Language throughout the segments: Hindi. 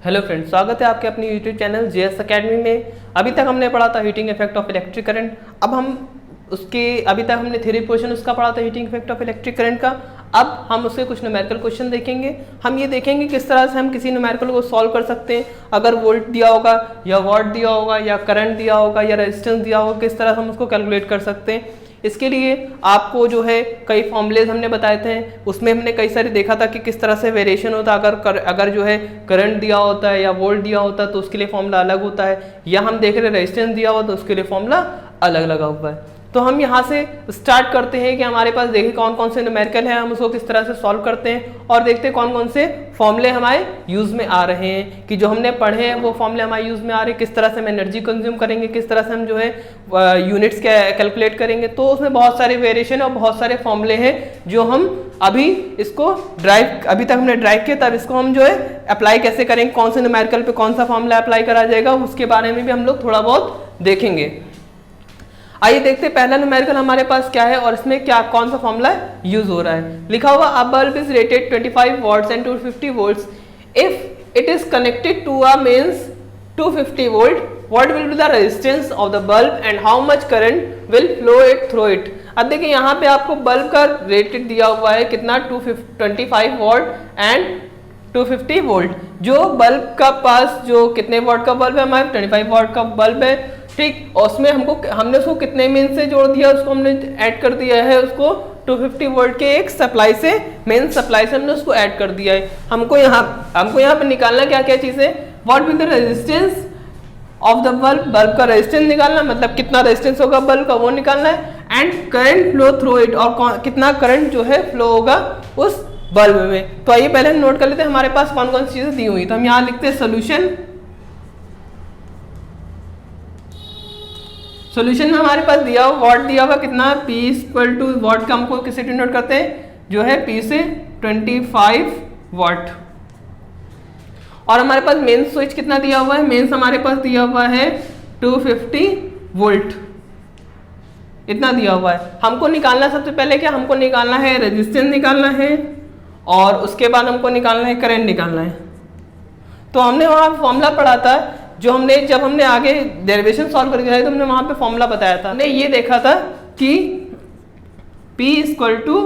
हेलो फ्रेंड्स, स्वागत है आपके अपने यूट्यूब चैनल जेएस अकेडमी में। अभी तक हमने पढ़ा था heating effect of electric current. अब हम उसके अभी तक हमने थ्योरी पोर्शन उसका पढ़ा था heating effect of electric current का। अब हम उसके कुछ न्यूमेरिकल क्वेश्चन देखेंगे। हम ये देखेंगे किस तरह से हम किसी न्यूमेरिकल को सॉल्व कर सकते हैं। अगर वोल्ट दिया होगा या वॉट दिया होगा या करंट दिया होगा या रेजिस्टेंस दिया होगा, किस तरह से हम उसको कैलकुलेट कर सकते हैं। इसके लिए आपको जो है कई फॉर्मूलेज हमने बताए थे, उसमें हमने कई सारे देखा था कि किस तरह से वेरिएशन होता है। अगर जो है करंट दिया होता है या वोल्ट दिया होता है तो उसके लिए फॉर्मूला अलग होता है, या हम देख रहे हैं रेजिस्टेंस दिया हुआ तो उसके लिए फॉर्मूला अलग लगा हुआ है। तो हम यहाँ से स्टार्ट करते हैं कि हमारे पास देखिए कौन कौन से न्यूमेरिकल हैं, हम उसको किस तरह से सॉल्व करते हैं और देखते हैं कौन कौन से फॉर्मूले हमारे यूज़ में आ रहे हैं, कि जो हमने पढ़े हैं वो फॉर्मूले हमारे यूज़ में आ रहे हैं, किस तरह से हम एनर्जी कंज्यूम करेंगे, किस तरह से हम जो है यूनिट्स कैलकुलेट करेंगे। तो उसमें बहुत सारे वेरिएशन और बहुत सारे फॉर्मूले हैं जो हम अभी इसको अभी तक हमने ड्राइव किया, तब इसको हम जो है अप्लाई कैसे करेंगे, कौन से न्यूमेरिकल पे कौन सा फॉर्मूला अप्लाई करा जाएगा, उसके बारे में भी हम लोग थोड़ा बहुत देखेंगे। आइए देखते हैं पहला न्यूमेरिकल हमारे पास क्या है और इसमें क्या कौन सा फॉर्मूला यूज हो रहा है। लिखा हुआ a bulb is rated 25 watts and 250 volts if it is connected to a mains 250 volt, what will be the resistance of the bulb and how much current will flow it through it. अब देखिए यहाँ पे आपको बल्ब का रेटेड दिया हुआ है कितना 25 वॉट एंड 250 वोल्ट। जो बल्ब का पास जो कितने वॉट का बल्ब है, हमारे 25 वॉट का बल्ब है, ठीक। और उसमें हमने उसको कितने मेन से जोड़ दिया, उसको हमने ऐड कर दिया है उसको 250 वोल्ट के एक सप्लाई से, मेन सप्लाई से हमने उसको ऐड कर दिया है। हमको यहाँ पे निकालना क्या क्या चीज़ है, what will the resistance of the bulb, bulb का रेजिस्टेंस निकालना, मतलब कितना रेजिस्टेंस होगा बल्ब का वो निकालना है, and current flow through it, और कितना करंट जो है फ्लो होगा उस बल्ब में। तो आइए पहले हम नोट कर लेते हैं हमारे पास कौन कौन सी चीज़ें दी हुई। तो हम यहाँ लिखते हैं सोल्यूशन में हमारे पास दिया हुआ वॉट दिया हुआ कितना, P इक्वल टू वॉट का हमको किसे डिनोट करते हैं, जो है P से 25 वॉट। और हमारे पास मेन स्विच कितना दिया हुआ है, मेंस हमारे पास दिया हुआ है 250 वोल्ट, इतना दिया हुआ है। हमको निकालना सबसे पहले क्या, हमको निकालना है रेजिस्टेंस निकालना है और उसके बाद हमको निकालना है करंट निकालना है। तो हमने वहाँ फॉर्मूला पढ़ा था, जब हमने आगे डेरिवेशन सॉल्व करके जाए तो हमने वहां पे फॉर्मूला बताया था। हमने ये देखा था कि P equal to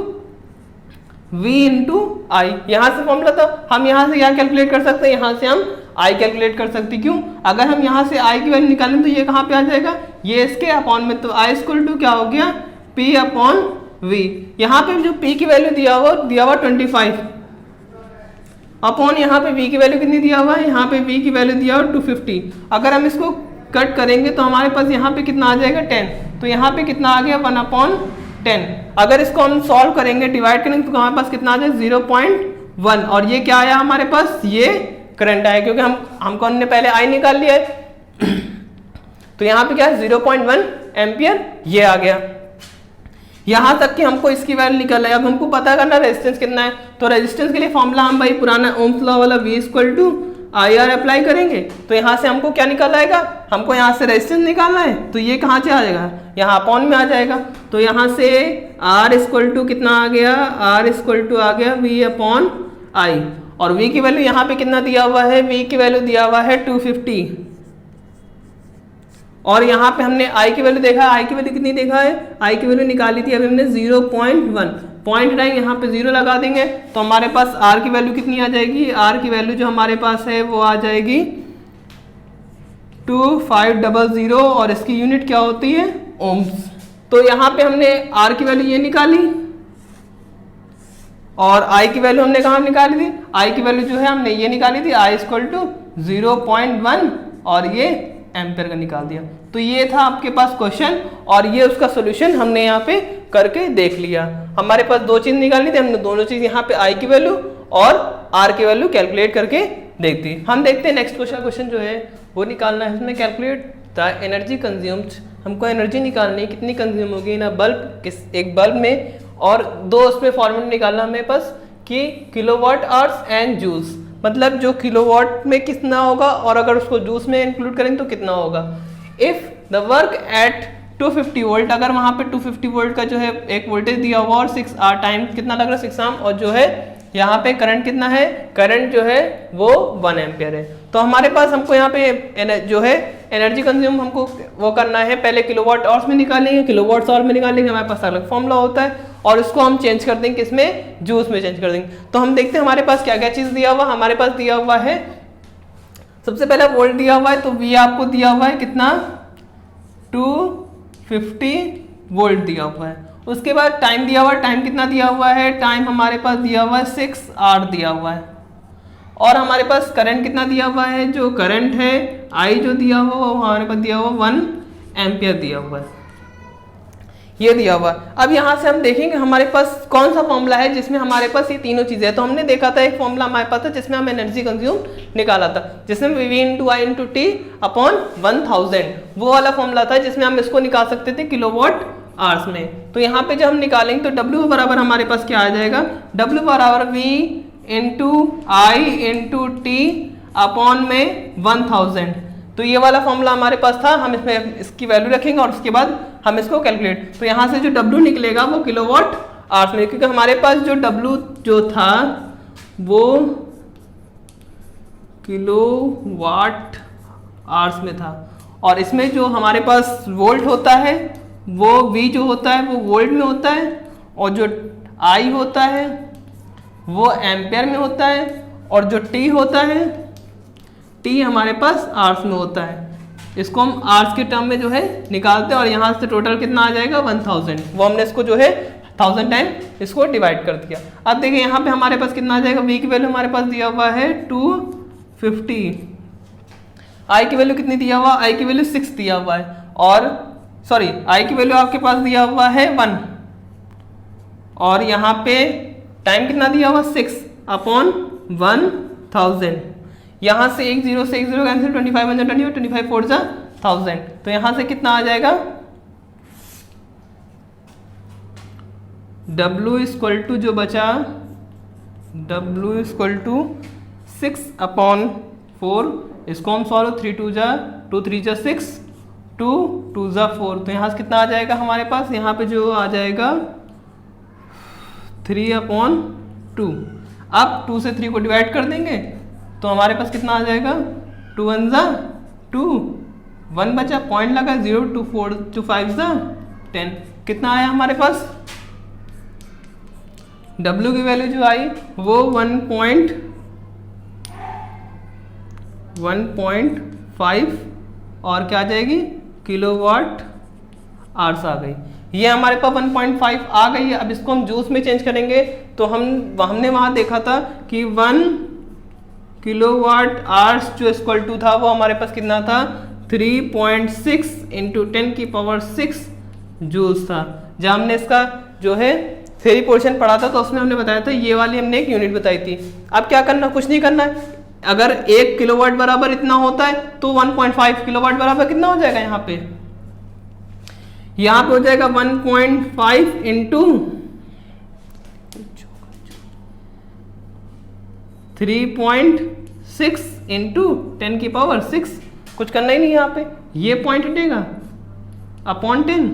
V into I, यहाँ से फॉर्मूला था। हम यहाँ से क्या कैलकुलेट कर सकते हैं, यहाँ से हम I कैलकुलेट कर सकते हैं। क्यों, अगर हम यहाँ से I की वैल्यू निकालें तो ये कहाँ पे आ जाएगा, ये इसके अपॉन में, तो I इक्वल टू क्या हो गया P अपॉन V। यहाँ पे जो P की वैल्यू दिया हुआ 25 अपॉन यहाँ पे V की वैल्यू कितनी दिया हुआ है, यहाँ पे V की वैल्यू दिया हुआ 250। अगर हम इसको कट करेंगे तो हमारे पास यहाँ पे कितना आ जाएगा 10, तो यहाँ पे कितना आ गया 1/10। अगर इसको हम सॉल्व करेंगे, डिवाइड करेंगे तो हमारे पास कितना आ जाए 0.1, और ये क्या आया हमारे पास, ये करंट आया, क्योंकि हमको हमने पहले I निकाल लिया है। तो यहाँ पे क्या है 0.1 एम्पियर ये आ गया। यहाँ तक कि हमको इसकी वैल्यू निकल है। अब हमको पता करना रेजिस्टेंस कितना है, तो रेजिस्टेंस के लिए फॉर्मूला हम भाई पुराना ओम्स लॉ वाला V equal to IR apply करेंगे। तो यहाँ से हमको क्या निकल आएगा, हमको यहाँ से रेजिस्टेंस निकालना है, तो ये कहाँ से आ जाएगा, यहाँ अपॉन में आ जाएगा। तो यहाँ से R इक्वल टू कितना आ गया, R इक्वल टू आ गया V अपॉन I, और V की वैल्यू यहाँ पे कितना दिया हुआ है, V की वैल्यू दिया हुआ है 250, और यहाँ पे हमने I की वैल्यू देखा, I की वैल्यू कितनी देखा है, I की वैल्यू निकाली थी अभी हमने 0.1, पॉइंट टाइम यहाँ पे 0 लगा देंगे तो हमारे पास R की वैल्यू कितनी आ जाएगी, R की वैल्यू जो हमारे पास है वो आ जाएगी 2500, और इसकी यूनिट क्या होती है, ओम्स। तो यहाँ पे हमने R की वैल्यू ये निकाली और I की वैल्यू हमने कहाँ निकाली थी, I की वैल्यू जो है हमने ये निकाली थी, I इक्वल टू 0.1 और ये एम्पेयर का निकाल दिया। तो ये था आपके पास क्वेश्चन, और ये उसका सॉल्यूशन हमने यहाँ पे करके देख लिया। हमारे पास दो चीज निकालनी थी, हमने दोनों चीज यहाँ पे I की वैल्यू और R की वैल्यू कैलकुलेट करके देख दी। हम देखते हैं नेक्स्ट क्वेश्चन जो है वो निकालना है, इसमें कैलकुलेट द एनर्जी कंज्यूम्ड। हमको एनर्जी निकालनी है कितनी कंज्यूम होगी ना बल्ब, एक बल्ब में, और दो उसमें फॉर्मूला निकालना हमें पास कि किलोवाट आवर्स एंड जूल्स, मतलब जो किलोवाट में कितना होगा और अगर उसको जूल्स में इंक्लूड करेंगे तो कितना होगा। If the work at 250 volt, अगर वहां पे 250 वोल्ट का जो है एक वोल्टेज दिया हुआ और 6 टाइम कितना लग रहा है 6 आर्म, और जो है यहाँ पे करंट कितना है, करंट जो है वो 1 एम्पियर है। तो हमारे पास हमको यहाँ पे जो है एनर्जी कंज्यूम हमको वो करना है, पहले किलोवाट आवर्स में निकालेंगे, किलोवाट आवर में निकालेंगे, हमारे पास अलग फॉर्मूला होता है और इसको हम चेंज कर देंगे किसमें, जूल्स में चेंज कर देंगे। तो हम देखते हैं हमारे पास क्या क्या चीज़ दिया हुआ। हमारे पास दिया हुआ है सबसे पहले वोल्ट दिया हुआ है, तो वी आपको दिया हुआ है कितना 250 वोल्ट दिया हुआ है। उसके बाद टाइम दिया हुआ है, टाइम कितना दिया हुआ है, टाइम हमारे पास दिया हुआ है 6 आवर दिया हुआ है। और हमारे पास करंट कितना दिया हुआ है, जो करंट है आई जो दिया हुआ वो हमारे पास दिया हुआ 1 एम्पियर दिया हुआ है, ये दिया हुआ। अब यहाँ से हम देखेंगे हमारे पास कौन सा फॉर्मूला है जिसमें हमारे पास ये तीनों चीजें हैं। तो हमने देखा था एक फॉर्मूला हमारे पास था जिसमें हम एनर्जी कंज्यूम निकाला था, जिसमें V इंटू आई इंटू टी अपॉन 1000, वो वाला फॉर्मूला था जिसमें हम इसको निकाल सकते थे किलोवाट आवर्स में। तो यहाँ पे जब हम निकालेंगे तो W बराबर हमारे पास क्या आ जाएगा, W बराबर V इंटू आई इंटू टी अपॉन में 1000। तो ये वाला फॉर्मूला हमारे पास था, हम इसमें इसकी वैल्यू रखेंगे और उसके बाद हम इसको कैलकुलेट। तो यहाँ से जो W निकलेगा वो किलोवाट आवर्स में, क्योंकि हमारे पास जो W जो था वो किलोवाट आवर्स में था, और इसमें जो हमारे पास वोल्ट होता है वो V जो होता है वो वोल्ट में होता है, और जो I होता है वो एम्पेयर में होता है, और जो T होता है T हमारे पास आवर्स में होता है। इसको हम आवर्स के टर्म में जो है निकालते हैं, और यहाँ से टोटल कितना आ जाएगा 1000, वो हमने इसको जो है 1000 टाइम इसको डिवाइड कर दिया। अब देखिए यहाँ पे हमारे पास कितना आ जाएगा, V की वैल्यू हमारे पास दिया हुआ है 250, I की वैल्यू कितनी दिया हुआ, I की वैल्यू 6 दिया हुआ है, और सॉरी I की वैल्यू आपके पास दिया हुआ है 1, और यहाँ पे टाइम कितना दिया हुआ 6 अपॉन 1000। यहाँ से एक जीरो से एक जीरो कैंसिल, 25 1 20, 25 4 1000। तो यहाँ से कितना आ जाएगा, W इक्वल टू जो बचा W इक्वल टू 6 अपॉन 4, इसको हम सॉल्व 3 2 2 3 6 2 2 4। तो यहाँ से कितना आ जाएगा हमारे पास, यहाँ पे जो आ जाएगा 3 अपॉन 2। अब 2 से 3 को डिवाइड कर देंगे तो हमारे पास कितना आ जाएगा, 2 1 2, 1 बचा, पॉइंट लगा, 0 2 4 2 5 10। कितना आया हमारे पास, W की वैल्यू जो आई वो 1.5 और क्या आ जाएगी, किलोवाट आवर्स आ गई। ये हमारे पास 1.5 आ गई है। अब इसको हम जूल्स में चेंज करेंगे तो हमने वहां देखा था कि 1 किलोवाट आवर्स जो इक्वल टू था वो हमारे पास कितना था, 3.6 इंटू 10 की पावर 6 जूल्स था। जब हमने इसका जो है थ्योरी पोर्शन पढ़ा था तो उसमें हमने बताया था, ये वाली हमने एक यूनिट बताई थी। अब क्या करना, कुछ नहीं करना है। अगर 1 किलोवाट बराबर इतना होता है तो 1.5 किलोवाट बराबर कितना हो जाएगा, यहाँ पे हो जाएगा 1.5 इंटू 3.6 इंटू 10 की पावर 6। कुछ करना ही नहीं है यहाँ पे, ये पॉइंट हटेगा अपॉन 10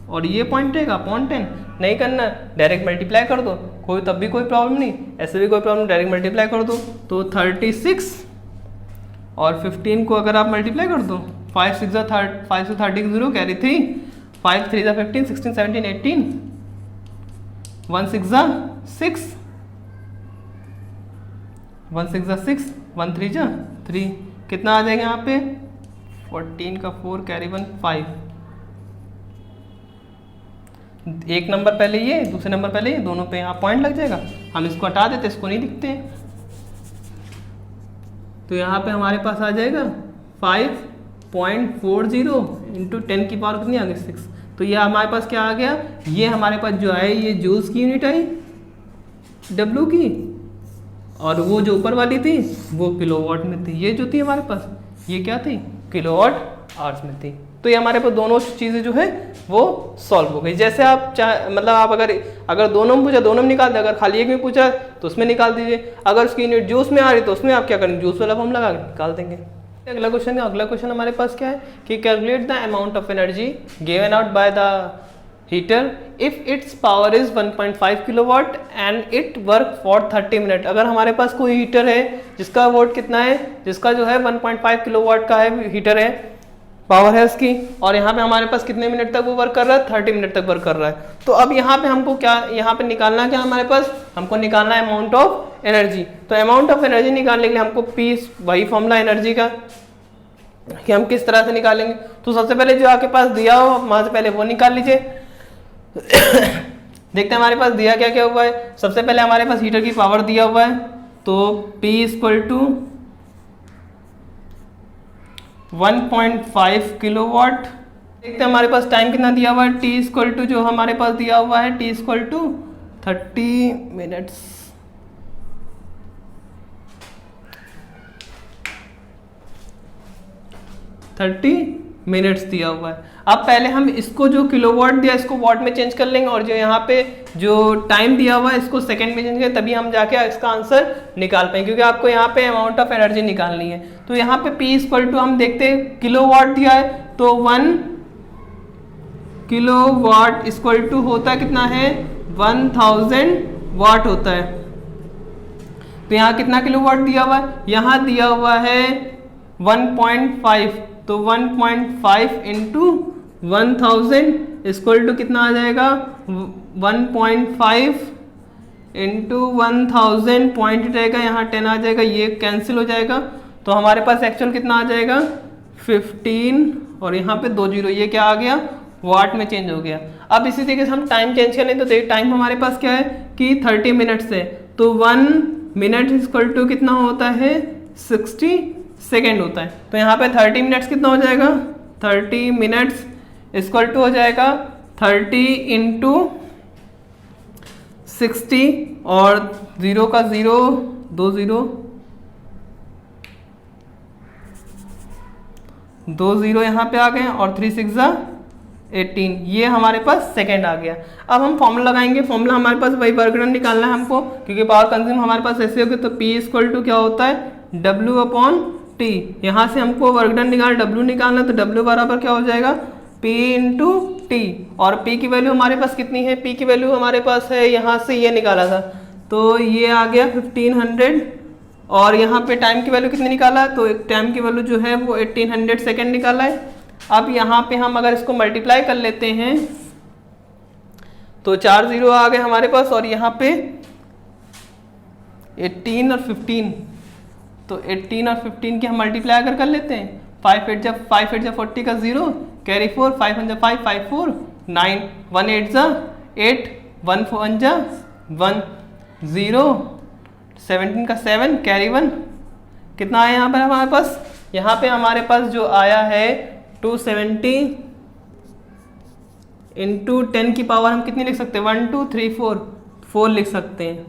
और ये पॉइंट हटेगा अपॉन 10। नहीं करना, डायरेक्ट मल्टीप्लाई कर दो, कोई तब भी कोई प्रॉब्लम नहीं, ऐसे भी कोई प्रॉब्लम, डायरेक्ट मल्टीप्लाई कर दो। तो 36 और 15 को अगर आप मल्टीप्लाई कर दो, 5 6 5 से 30 0 कैरी 3, 5 3 15 16 17 18, 1 6 6, 1 6 6, 1 3 3, कितना आ जाएगा यहाँ पे, 14 का 4 कैरी 1 5। एक नंबर पहले ये, दूसरे नंबर पहले ये, दोनों पे यहाँ पॉइंट लग जाएगा। हम इसको हटा देते, इसको नहीं दिखते। तो यहाँ पे हमारे पास आ जाएगा 5.40 इंटू 10 की पावर कितनी आ गई, 6। तो ये हमारे पास क्या आ गया, ये हमारे पास जो है ये जूल्स की यूनिट आई W की, और वो जो ऊपर वाली थी वो किलोवाट में थी। ये जो थी हमारे पास, ये क्या थी, किलोवाट आवर्स में थी। तो ये हमारे पास दोनों चीज़ें जो है वो सॉल्व हो गई। जैसे आप मतलब आप अगर दोनों में पूछा दोनों में निकाल दें, अगर खाली एक में पूछा तो उसमें निकाल दीजिए। अगर उसकी यूनिट जूस में आ रही तो उसमें आप क्या करेंगे, जूस वाला फॉर्म लगा के निकाल देंगे। अगला क्वेश्चन हमारे पास क्या है कि calculate the amount of energy given out by the heater if it's power is 1.5 kilowatt and it work for 30 minute. अगर हमारे पास कोई हीटर है जिसका वोट कितना है, जिसका जो है 1.5 किलोवाट का है हीटर है, पावर है उसकी, और यहाँ पे हमारे पास कितने मिनट तक वो वर्क कर रहा है, 30 मिनट तक वर्क कर रहा है। तो अब यहाँ पे हमको क्या, यहाँ पे निकालना क्या हमारे पास, हमको निकालना है अमाउंट ऑफ एनर्जी। तो अमाउंट ऑफ एनर्जी निकालने के लिए हमको पी, वही फॉर्मूला एनर्जी का कि हम किस तरह से निकालेंगे। तो सबसे पहले जो आपके पास दिया हो वहां से पहले वो निकाल लीजिए। देखते हैं हमारे पास दिया क्या क्या हुआ है। सबसे पहले हमारे पास हीटर की पावर दिया हुआ है, तो P इक्वल टू 1.5 किलोवाट। देखते हैं हमारे पास टाइम कितना दिया हुआ है, T इक्वल टू जो हमारे पास दिया हुआ है T equal to 30 minutes. Minutes दिया हुआ है। अब पहले हम इसको जो किलोवाट दिया इसको वाट में चेंज कर लेंगे, और जो यहाँ पे जो टाइम दिया हुआ है इसको सेकंड में चेंज करें, तभी हम जाके इसका आंसर निकाल पाएंगे, क्योंकि आपको यहाँ पे अमाउंट ऑफ एनर्जी निकालनी है। तो यहाँ पे P इक्वल टू हम देखते हैं किलोवाट दिया है, तो 1 किलोवाट इक्वल टू होता है कितना है, 1000 वाट होता है। तो यहाँ कितना किलोवाट दिया हुआ है, यहाँ दिया हुआ है 1.5, तो 1.5 इंटू 1000 इक्वल टू कितना आ जाएगा, 1.5 इंटू 1000 पॉइंट रहेगा, यहाँ 10 आ जाएगा, ये कैंसिल हो जाएगा। तो हमारे पास एक्चुअल कितना आ जाएगा 15, और यहाँ पे 2 जीरो, ये क्या आ गया, वाट में चेंज हो गया। अब इसी तरीके से हम टाइम चेंज करें, तो टाइम हमारे पास क्या है कि 30 मिनट्स है, तो 1 मिनट इक्वल टू कितना होता है, 60 सेकेंड होता है। तो यहाँ पे 30 मिनट्स कितना हो जाएगा, 30 मिनट्स इक्वल टू हो जाएगा 30 इंटू 60, और 0 का 0, 2 0, 2 0 यहाँ पे आ गए, और 3 6 18, ये हमारे पास सेकेंड आ गया। अब हम फॉर्मूला लगाएंगे, फॉर्मूला हमारे पास वही वर्क डन निकालना है हमको, क्योंकि पावर कंज्यूम हमारे पास ऐसे हो गए। तो P इक्वल टू क्या होता है, W अपॉन T। यहाँ से हमको वर्क डन निकालना, W निकालना, तो W बराबर क्या हो जाएगा, P इंटू T, और P की वैल्यू हमारे पास कितनी है, P की वैल्यू हमारे पास है, यहाँ से ये निकाला था, तो ये आ गया 1500, और यहाँ पे टाइम की वैल्यू कितनी निकाला है, तो टाइम की वैल्यू जो है वो 1800 सेकेंड निकाला है। अब यहाँ पे हम अगर इसको मल्टीप्लाई कर लेते हैं तो 4 जीरो आ गए हमारे पास, और यहाँ पे 18 और 15, तो 18 और 15 की हम मल्टीप्लाई अगर कर लेते हैं, 5 8 जा 40 का 0, कैरी 4, 5 1 जा 5, 5 4 9, 1 8 जा 8, 1 1 जा 1 0, 17 का 7, कैरी 1, कितना आया यहाँ पर हमारे पास, यहाँ पे हमारे पास जो आया है 270 इंटू 10 की पावर हम कितनी लिख सकते हैं, 1 2 3 4 4 लिख सकते हैं।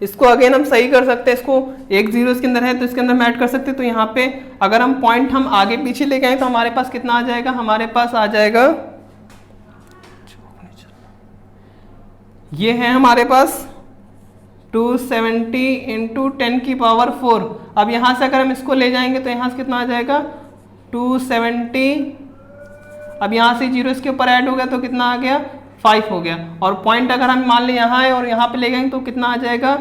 इसको अगेन हम सही कर सकते हैं, इसको एक जीरो इसके अंदर है तो इसके अंदर हम ऐड कर सकते हैं। तो यहाँ पे अगर हम पॉइंट हम आगे पीछे लेके आए तो हमारे पास कितना आ जाएगा, हमारे पास आ जाएगा, ये है हमारे पास 270 इंटू 10 की पावर 4। अब यहाँ से अगर हम इसको ले जाएंगे तो यहाँ से कितना आ जाएगा 270, अब यहाँ से जीरो इसके ऊपर ऐड हो गया तो कितना आ गया 5 हो गया, और पॉइंट अगर हम मान लें यहाँ है और यहाँ पे ले गए तो कितना आ जाएगा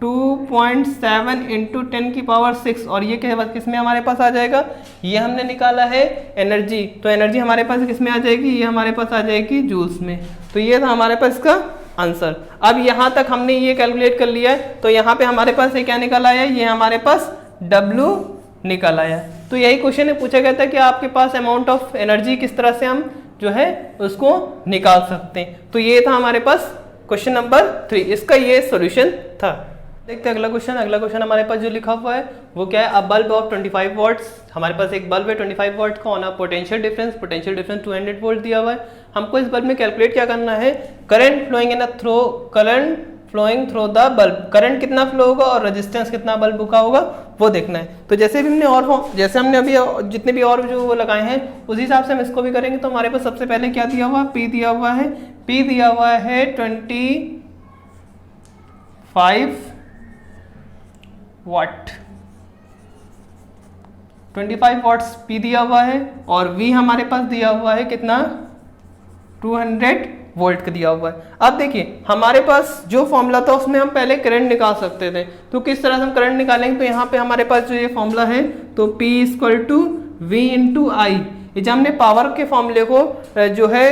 2.7 इंटू 10 की पावर 6, और ये किस में हमारे पास आ जाएगा, ये हमने निकाला है एनर्जी, तो एनर्जी हमारे पास किस में आ जाएगी, ये हमारे पास आ जाएगी जूल्स में। तो ये था हमारे पास इसका आंसर। अब यहाँ तक हमने ये कैलकुलेट कर लिया है, तो यहाँ पे हमारे पास ये क्या निकल आया, ये हमारे पास W निकल आया। तो यही क्वेश्चन में पूछा गया था कि आपके पास अमाउंट ऑफ एनर्जी किस तरह से हम जो है उसको निकाल सकते हैं। तो ये था हमारे पास क्वेश्चन नंबर 3, इसका ये सॉल्यूशन था। देखते हैं अगला क्वेश्चन। अगला क्वेश्चन हमारे पास जो लिखा हुआ है वो क्या है, अ बल्ब ऑफ 25 वॉट्स। हमारे पास एक बल्ब है 25 वॉट का, on a potential difference 200 volt दिया हुआ है। हमको इस बल्ब में कैलकुलेट क्या करना है, current flowing in a throw, current flowing through the bulb, current कितना फ्लो होगा और रेजिस्टेंस कितना बल्ब का होगा वो देखना है। तो जैसे भी हमने अभी जितने भी और जो वो लगाए हैं उसी हिसाब से हम इसको भी करेंगे। तो हमारे पास सबसे पहले क्या दिया हुआ है, P दिया हुआ है, P दिया हुआ है 25 वाट, 25 वाट्स P दिया हुआ है, और V हमारे पास दिया हुआ है कितना 200 वोल्ट का दिया हुआ है। अब देखिए हमारे पास जो फॉर्मूला था उसमें हम पहले करंट निकाल सकते थे, तो किस तरह से हम करंट निकालेंगे, तो यहाँ पे हमारे पास जो ये फॉर्मूला है तो P equal to V into I, ये जब हमने पावर के फॉर्मूले को जो है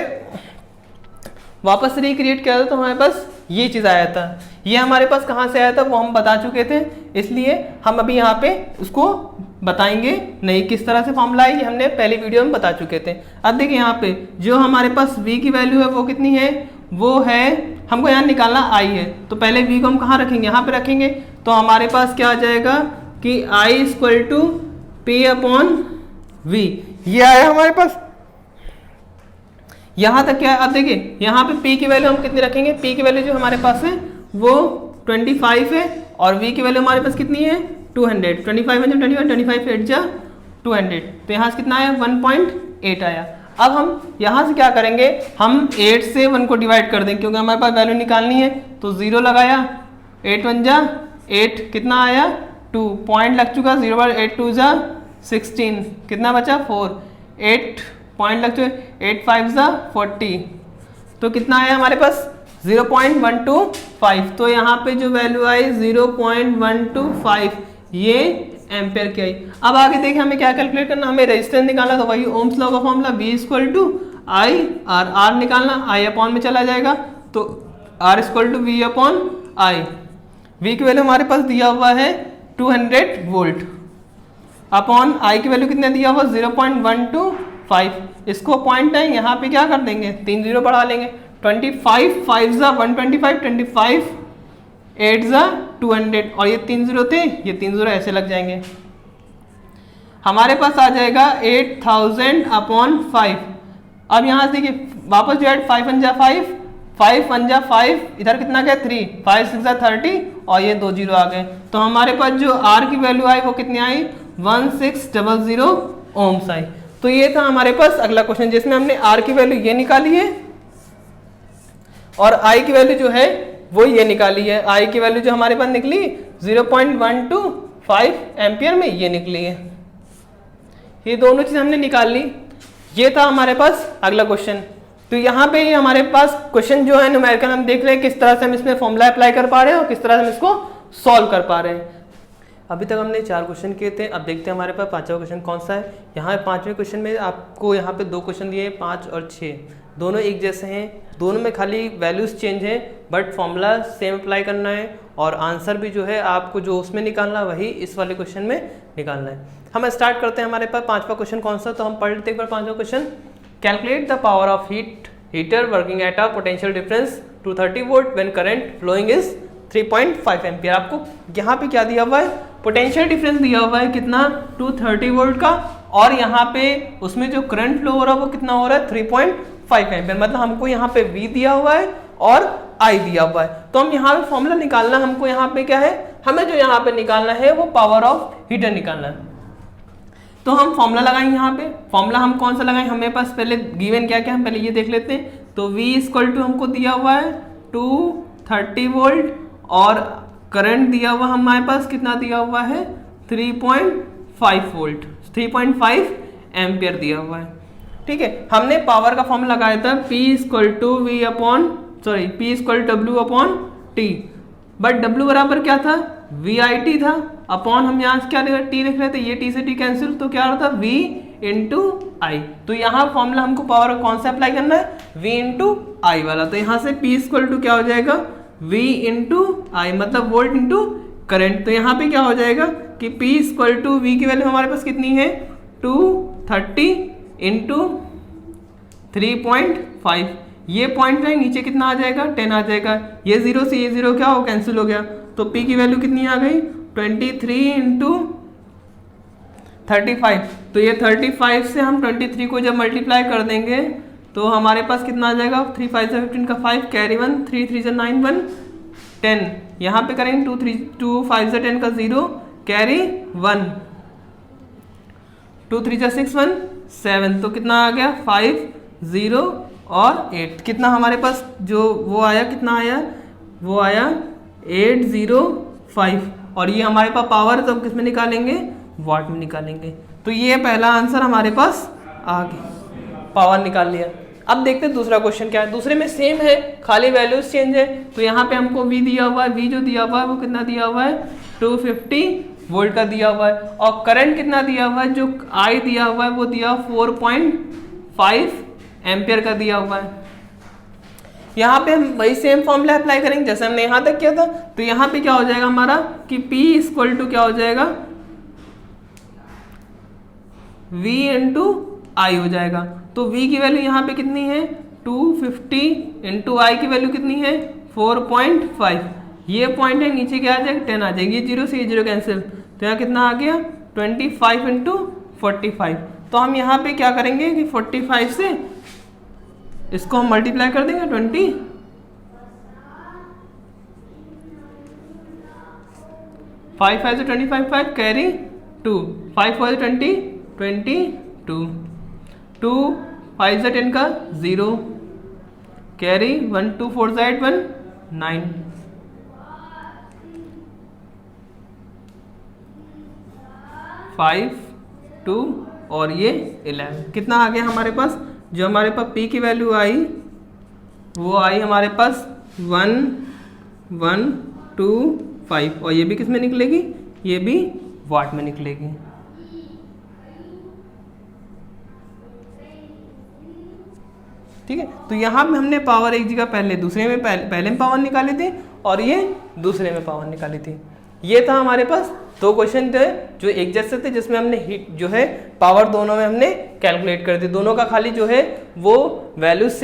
वापस रिक्रिएट किया था तो हमारे पास ये चीज़ आया था। ये हमारे पास कहाँ से आया था वो हम बता चुके थे, इसलिए हम अभी यहाँ पे उसको बताएंगे नहीं किस तरह से फॉर्मूला है, ये हमने पहली वीडियो में बता चुके थे। अब देखिए यहाँ पे जो हमारे पास V की वैल्यू है वो कितनी है, वो है हमको यहाँ निकालना I है, तो पहले V को हम कहाँ रखेंगे, यहाँ पे रखेंगे, तो हमारे पास क्या आ जाएगा कि I equal to P upon V, ये आया हमारे पास। यहाँ तक क्या है, अब देखिए यहाँ पे P की वैल्यू हम कितनी रखेंगे, P की वैल्यू जो हमारे पास है वो 25 है और V की वैल्यू हमारे पास कितनी है 200, 25 8 जा 200, तो यहाँ से कितना आया 1.8 आया। अब हम यहाँ से क्या करेंगे, हम 8 से 1 को डिवाइड कर देंगे क्योंकि हमारे पास वैल्यू निकालनी है, तो 0 लगाया 8 1 जा 8, कितना आया 2, पॉइंट लग चुका 0 पर 8 2 जा 16, कितना बचा 4, 8 पॉइंट लग चुके 8 5 जा 40, तो कितना आया हमारे पास 0.125, तो यहाँ पे जो वैल्यू आई 0.125 ये एम्पेयर की आई। अब आगे देखिए हमें क्या कैलकुलेट करना, हमें रेजिस्टेंस निकालना, तो वही ओम्स लॉ का formula V equal to I R, R निकालना I अपॉन में चला जाएगा, तो R equal to V upon I. V की वैल्यू हमारे पास दिया हुआ है 200 वोल्ट अपॉन I की वैल्यू कितने दिया हुआ 0.125, इसको पॉइंट है यहाँ पे क्या कर देंगे 3 0 बढ़ा लेंगे, 25 5 जा 125, 25 8 जा 200 और ये 3 0 थे, ये 3 0 ऐसे लग जाएंगे, हमारे पास आ जाएगा 8000 अपॉन 5। अब यहाँ से देखिए वापस जो है 5 1 जा 5, 5 1 जा 5, इधर कितना गया 3, 5 6 जा 30 और ये 2 0 आ गए, तो हमारे पास जो R की वैल्यू आई वो कितनी आई 1600 ओम्स आई। तो ये था हमारे पास अगला क्वेश्चन जिसमें हमने R की वैल्यू ये निकाली है और I की वैल्यू जो है वो ये निकाली है। I की वैल्यू जो हमारे पास निकली 0.125 एम्पियर में ये निकली है, ये दोनों चीज़ हमने निकाल ली। ये था हमारे पास अगला क्वेश्चन। तो यहाँ पे ये हमारे पास क्वेश्चन जो है न्यूमेरिकल हम देख रहे हैं किस तरह से हम इसमें फॉर्मूला अप्लाई कर पा रहे हैं और किस तरह से हम इसको सॉल्व कर पा रहे हैं। अभी तक हमने 4 क्वेश्चन किए थे, अब देखते हैं हमारे पास 5वां क्वेश्चन कौन सा है। यहाँ 5वें क्वेश्चन में आपको यहाँ पे 2 क्वेश्चन दिए हैं 5 और 6, दोनों एक जैसे हैं, दोनों में खाली वैल्यूज चेंज है बट फॉर्मूला सेम अप्लाई करना है और आंसर भी जो है आपको जो उसमें निकालना वही इस वाले क्वेश्चन में निकालना है। हम स्टार्ट करते हैं, हमारे पास 5वां क्वेश्चन कौन सा, तो हम पढ़ लेते एक बार 5वां question. Calculate the power of heater working at a potential difference 230 volt when current flowing is 3.5 ampere. आपको यहाँ पे क्या दिया हुआ है, पोटेंशियल डिफरेंस दिया हुआ है कितना 230 वोल्ट का और यहाँ पे उसमें जो करंट फ्लो हो रहा है वो कितना हो रहा है 3.5 एम्पियर, मतलब हमको यहाँ पे V दिया हुआ है और I दिया हुआ है। तो हम यहाँ पे फॉर्मूला निकालना, हमको यहाँ पे क्या है, हमें जो यहाँ पे निकालना है वो पावर ऑफ हीटर निकालना है। तो हम फॉर्मूला लगाएंगे, यहाँ पे फॉर्मूला हम कौन सा लगाएंगे, हमें पास पहले गिवन क्या क्या हम पहले ये देख लेते हैं। तो V इक्वल टू हमको दिया हुआ है 230 वोल्ट और करंट दिया हुआ हमारे पास कितना दिया हुआ है 3.5 वोल्ट, 3.5 एम्पियर दिया हुआ है। ठीक है, हमने पावर का फॉर्मूला लगाया था P equal to V upon P equal W upon T, but W बराबर क्या था VIT था, अपॉन हम यहाँ से क्या T लिख रहे थे, ये T से T कैंसिल, तो क्या होता V इंटू I। तो यहाँ फॉर्मूला हमको पावर कौन सा अप्लाई करना है V इंटू I वाला, तो यहाँ से P इक्वल टू क्या हो जाएगा V इंटू I, मतलब वोल्ट इंटू करंट। तो यहाँ पे क्या हो जाएगा कि P इक्वल टू V की वैल्यू हमारे पास कितनी है 230 इंटू 3.5, ये पॉइंट है नीचे कितना आ जाएगा 10 आ जाएगा, ये 0 से ये 0 क्या हो कैंसिल हो गया, तो P की वैल्यू कितनी आ गई 23 इंटू 35। तो ये 35 से हम 23 को जब मल्टीप्लाई कर देंगे तो हमारे पास कितना आ जाएगा 3 5 से 15 का 5 कैरी 1 3 3 से 9 1 10, यहाँ पे करेंगे 2 3 2 5 से 10 का 0 कैरी 1 2 3 से 6 1 7, तो कितना आ गया 5 0 और 8, कितना हमारे पास जो वो आया कितना आया वो आया 805 और ये हमारे पास पावर तो किस में निकालेंगे वाट में निकालेंगे। तो ये पहला आंसर हमारे पास आ गया, पावर निकाल लिया। अब देखते हैं दूसरा क्वेश्चन क्या है। दूसरे में सेम है, खाली वैल्यूज चेंज है। तो यहाँ पे हमको V दिया हुआ है, V जो दिया हुआ है वो कितना दिया हुआ है 250 वोल्ट का दिया हुआ है, और करंट कितना दिया हुआ है, जो I दिया हुआ है वो दिया 4.5 एम्पियर का दिया हुआ है। यहाँ पे हम वही सेम फॉर्मूला अप्लाई करेंगे जैसे हमने यहाँ तक किया था। तो यहाँ पे क्या हो जाएगा हमारा कि P इक्वल टू क्या हो जाएगा V इंटू आई हो जाएगा। तो V की वैल्यू यहाँ पे कितनी है 250 इंटू आई की वैल्यू कितनी है 4.5। ये पॉइंट है, नीचे क्या आ जाएगा 10 आ जाएगी, 0 से 0 कैंसिल, तो यहाँ कितना आ गया 25 इंटू 45। तो हम यहाँ पे क्या करेंगे कि 45 से इसको हम मल्टीप्लाई कर देंगे 20, 5 5 से 25, 5 कैरी 2, 5 4 से 20, 22, 2 5 से 10 का 0, कैरी 1 2 4 से 8 1 9, 5 2 और ये 11। कितना आ गया हमारे पास, जो हमारे पास P की वैल्यू आई वो आई हमारे पास 1 1 2 5, और ये भी किस में निकलेगी, ये भी वाट में निकलेगी। ठीक है, तो यहाँ पे हमने पावर एक जगह पहले दूसरे में पहले में पावर निकाली थी और ये दूसरे में पावर निकाली थी। ये था हमारे पास दो क्वेश्चन थे जो एक जैसे थे, जिसमें हमने हीट जो है पावर दोनों में हमने कैलकुलेट कर दी। दोनों का खाली जो है वो वैल्यूज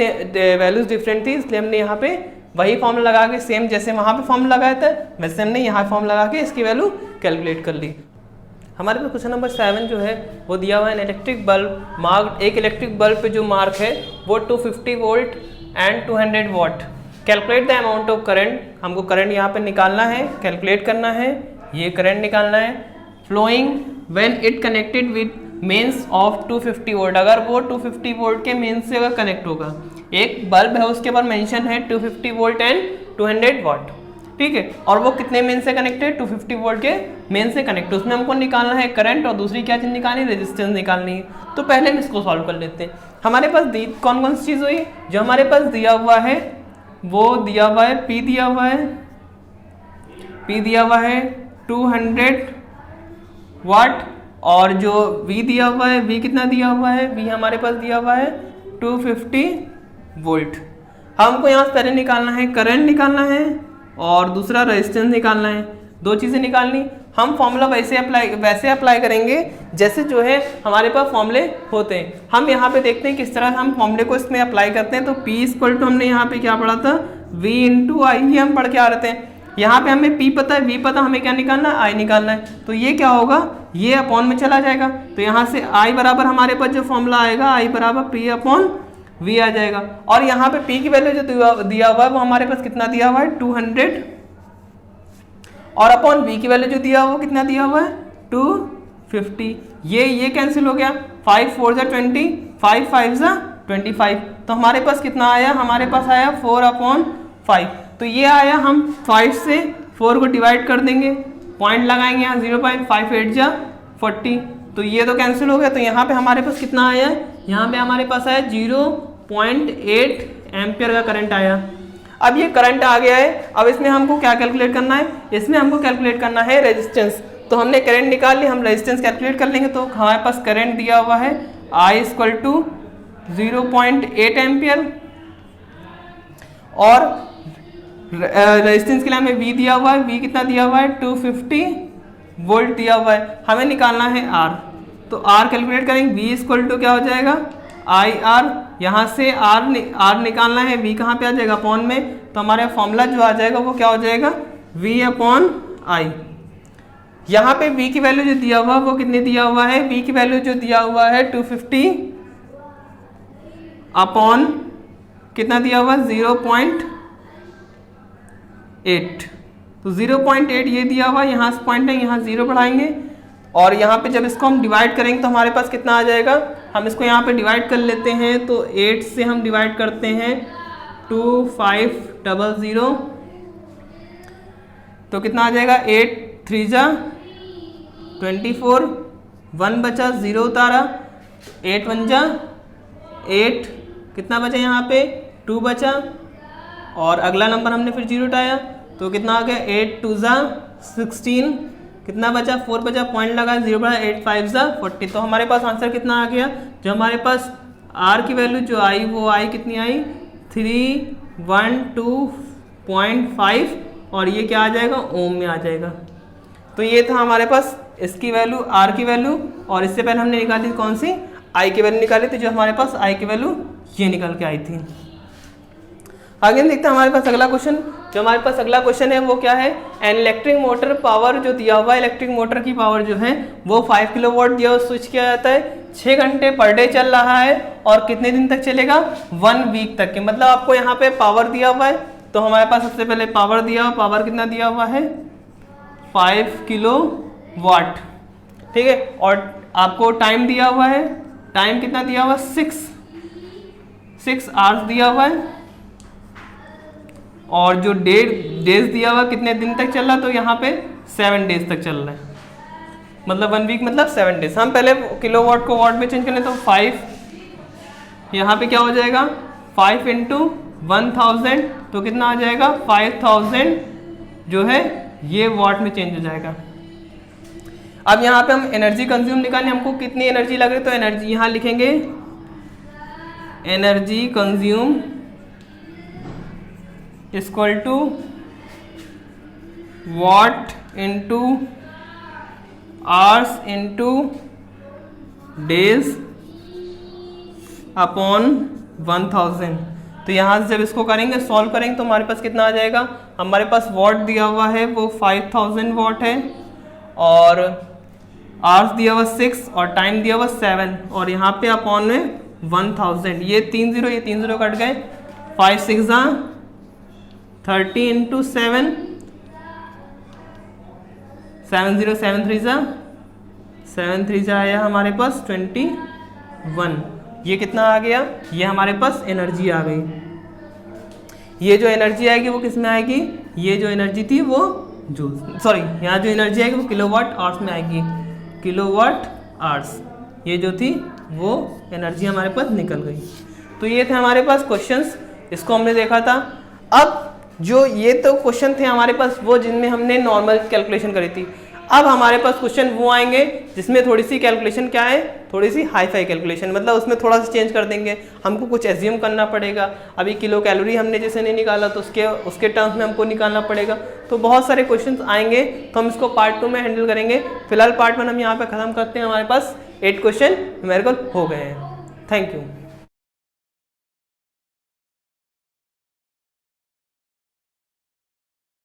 डिफरेंट थी, इसलिए हमने यहाँ पे वही फॉर्मूला लगा के सेम जैसे वहाँ पे फॉर्मूला लगाया था वैसे हमने यहाँ फॉर्मूला लगा के इसकी वैल्यू कैलकुलेट कर ली। हमारे पास क्वेश्चन नंबर 7 जो है वो दिया हुआ है इलेक्ट्रिक बल्ब मार्क, एक इलेक्ट्रिक बल्ब पे जो मार्क है वो 250 volt and 200 what. Calculate the amount of current, हमको करंट यहाँ पे निकालना है, कैलकुलेट करना है, ये करंट निकालना है। Flowing when it connected with mains of 250 volt, अगर वो 250 वोल्ट के मेंस से अगर कनेक्ट होगा, एक बल्ब है उसके ऊपर मेंशन है 250 वोल्ट एंड 200 वॉट, ठीक है, और वो कितने मेन से कनेक्टेड 250 वोल्ट के मेन से कनेक्ट, उसमें हमको निकालना है करंट और दूसरी क्या चीज निकालनी है, रेजिस्टेंस निकालनी है। तो पहले हम इसको सॉल्व कर लेते हैं। हमारे पास कौन कौन सी चीज हुई, जो हमारे पास दिया हुआ है वो दिया हुआ है P दिया हुआ है, P दिया हुआ है 200 वाट, और जो V दिया हुआ है, V कितना दिया हुआ है, V हमारे पास दिया हुआ है 250 वोल्ट। हमको यहाँ से पहले निकालना है करंट निकालना है और दूसरा रेजिस्टेंस निकालना है, दो चीज़ें निकालनी। हम फॉर्मूला वैसे अप्लाई करेंगे जैसे जो है हमारे पास फॉर्मूले होते हैं। हम यहाँ पे देखते हैं किस तरह हम फॉर्मूले को इसमें अप्लाई करते हैं। तो P इक्वल टू हमने यहाँ पे क्या पढ़ा था, V इंटू आई ही हम पढ़ के आ रहे थे। यहाँ पे हमें P पता है, V पता, हमें क्या निकालना है, I निकालना है। तो ये क्या होगा, ये अपॉन में चला जाएगा, तो यहाँ से I बराबर हमारे पास जो फॉर्मूला आएगा I बराबर P अपॉन V आ जाएगा। और यहाँ पे P की वैल्यू जो दिया हुआ है वो हमारे पास कितना दिया हुआ है 200, और अपॉन V की वैल्यू जो दिया हुआ वो कितना दिया हुआ है 250। ये कैंसिल हो गया, 5 4 जा 20, 5 5 जा 25, तो हमारे पास कितना आया, हमारे पास आया 4/5। तो ये आया, हम 5 से 4 को डिवाइड कर देंगे, पॉइंट लगाएंगे यहाँ 0.58 जा 40, तो ये तो कैंसिल हो गया। तो यहाँ पे हमारे पास कितना आया, यहाँ पे हमारे पास आया 0.8 एम्पियर का करंट आया। अब ये करंट आ गया है, अब इसमें हमको क्या कैलकुलेट करना है, इसमें हमको कैलकुलेट करना है रेजिस्टेंस। तो हमने करंट निकाल लिया, हम रेजिस्टेंस कैलकुलेट कर लेंगे। तो हमारे पास करंट दिया हुआ है I इक्वल टू 0.8 एम्पियर, और रेजिस्टेंस के लिए हमें V दिया हुआ है, V कितना दिया हुआ है 250 वोल्ट दिया हुआ है। हमें निकालना है R, तो R कैलकुलेट करेंगे, V इक्वल टू क्या हो जाएगा IR, यहाँ से R निकालना है, V कहाँ पे आ जाएगा अपॉन में, तो हमारे फॉर्मूला जो आ जाएगा वो क्या हो जाएगा V अपॉन I। यहाँ पे V की वैल्यू जो दिया हुआ वो कितने दिया हुआ है, V की वैल्यू जो दिया हुआ है 250 अपॉन कितना दिया हुआ 0.8, तो 0.8 ये दिया हुआ, यहाँ से पॉइंट है, यहाँ 0 बढ़ाएंगे, और यहाँ पे जब इसको हम डिवाइड करेंगे तो हमारे पास कितना आ जाएगा, हम इसको यहाँ पे डिवाइड कर लेते हैं। तो 8 से हम डिवाइड करते हैं 2500, तो कितना आ जाएगा 8 3 जा 24, 1 बचा 0 उतारा, 8 1 जा 8, कितना बचा यहाँ पे 2 बचा, और अगला नंबर हमने फिर 0 उठाया तो कितना आ गया 8 2 ज़ा 16, कितना बचा 4 बचा, पॉइंट लगा 0 बचा 8 5 ज़ा 40। तो हमारे पास आंसर कितना आ गया, जो हमारे पास आर की वैल्यू जो आई वो आई कितनी आई 312.5, और ये क्या आ जाएगा ओम में आ जाएगा। तो ये था हमारे पास इसकी वैल्यू आर की वैल्यू, और इससे पहले हमने निकाली कौन सी आई की वैल्यू निकाली थी, जो हमारे पास आई की वैल्यू ये निकल के आई थी। आगे देखते हैं हमारे पास अगला क्वेश्चन। जो हमारे पास अगला क्वेश्चन है वो क्या है, एन इलेक्ट्रिक मोटर पावर जो दिया हुआ है, इलेक्ट्रिक मोटर की पावर जो है वो 5 किलोवाट दिया हुआ स्विच किया जाता है, 6 घंटे पर डे चल रहा है, और कितने दिन तक चलेगा 1 वीक तक के। मतलब आपको यहाँ पे पावर दिया हुआ है, तो हमारे पास सबसे पहले पावर दिया हुआ, पावर कितना दिया हुआ है 5 किलोवाट, ठीक है। और आपको टाइम दिया हुआ है, टाइम कितना दिया हुआ 6 आवर्स दिया हुआ है, और जो डेज दिया हुआ कितने दिन तक चल रहा है, तो यहाँ पे 7 डेज तक चल रहा है, मतलब 1 वीक मतलब 7 डेज। हम पहले किलोवाट को वाट में चेंज करें तो 5 यहाँ पे क्या हो जाएगा 5 इंटू 1000, तो कितना आ जाएगा 5000 जो है ये वाट में चेंज हो जाएगा। अब यहाँ पे हम एनर्जी कंज्यूम निकालें, हमको कितनी एनर्जी लग रही है, तो एनर्जी यहाँ लिखेंगे energy consume equal to watt into hours into days upon 1000। तो यहाँ से जब इसको करेंगे सॉल्व करेंगे तो हमारे पास कितना आ जाएगा, हमारे पास वॉट दिया हुआ है वो 5000 वॉट है, और आवर्स दिया हुआ 6 और टाइम दिया हुआ 7, और यहाँ पे अपॉन में 1000, ये 3 0 कट गए, 5 6 ज़ा 30 इंटू 7 7 0 7 3 ज़ा 7 3 ज़ा आया हमारे पास 21। ये कितना आ गया, ये हमारे पास एनर्जी आ गई। ये जो एनर्जी आएगी वो किस में आएगी, ये जो एनर्जी थी वो जूल, सॉरी यहाँ जो एनर्जी आएगी वो किलोवाट आवर्स में आएगी, किलोवाट आवर्स, ये जो थी वो एनर्जी हमारे पास निकल गई। तो ये थे हमारे पास क्वेश्चंस, इसको हमने देखा था। अब जो ये तो क्वेश्चन थे हमारे पास वो जिनमें हमने नॉर्मल कैलकुलेशन करी थी, अब हमारे पास क्वेश्चन वो आएंगे जिसमें थोड़ी सी कैलकुलेशन क्या है, थोड़ी सी हाई फाई कैलकुलेशन, मतलब उसमें थोड़ा सा चेंज कर देंगे, हमको कुछ एज्यूम करना पड़ेगा। अभी किलो कैलोरी हमने जैसे नहीं निकाला तो उसके टर्म्स में हमको निकालना पड़ेगा। तो बहुत सारे क्वेश्चंस आएंगे, तो हम इसको पार्ट 2 में हैंडल करेंगे। फिलहाल पार्ट 1 हम यहाँ पे ख़त्म करते हैं, हमारे पास 8 क्वेश्चन न्यूमेरिकल हो गए हैं। Thank you.